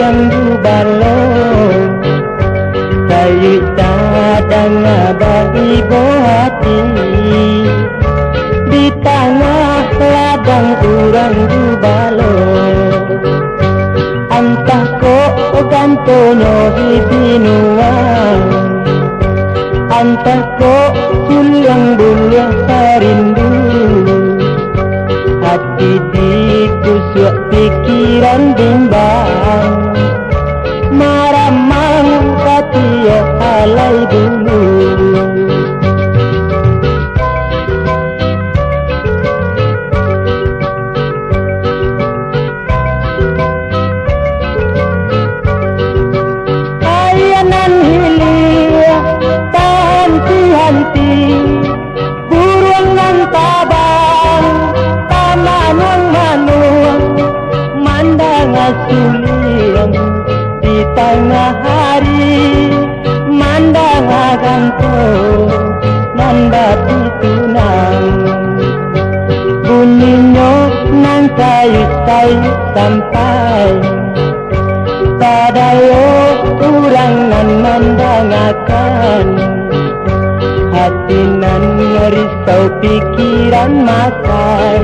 yang dubalo sayu sadang abai hati di tengah ladang urang dubalo antah ko gantonyo di binuang antah ko sulang buluang sarindu hati di kusuk pikiran bimbang maramang katio alai dulu ayanan hilia tanti hanti buruang nan tabang tamanang manuang mandang asuliang di tengah hari mandang aganto nanda pitunang bunyinya nang kayu-kayu sampai padayo kurang nan mandangakan hati nan risau pikiran makai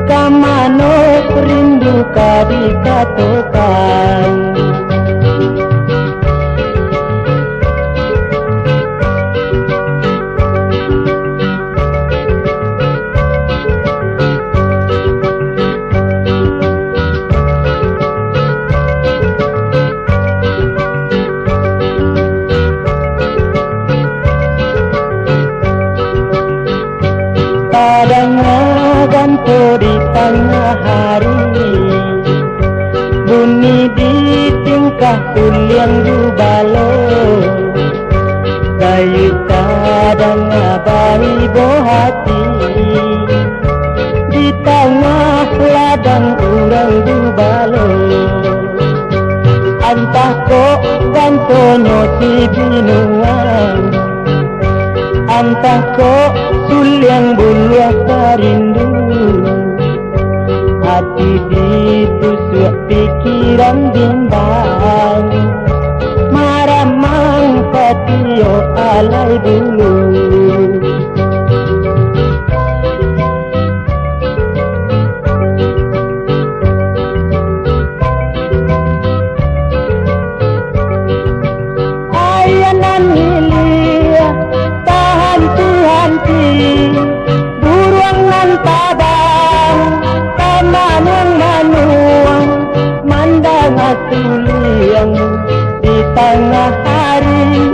kamano rindu kadikatokan padang ganto di tengah hari bunyi di tingkah kuliang dubalo kayu kadang abai hati di tengah ladang urang dubalo antah ko gantonyo si binuang antah ko suliang buluang sarindu hati ditusuk pikiran bimbang maramang patio alai dulu ayanan hilia tahanti buruang nan tabang tamanang manuang mandang asuliang di tengah hari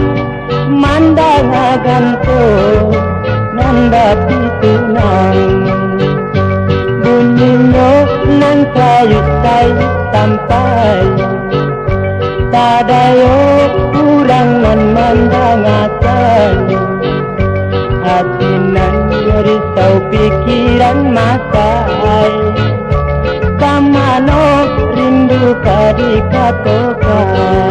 mandang aganto nanda pitunang bunyinya nan kayu-kayu sampai tadayo kurang nan mandangakan hati nan risau pikiran masai kamano rindu kadikatokan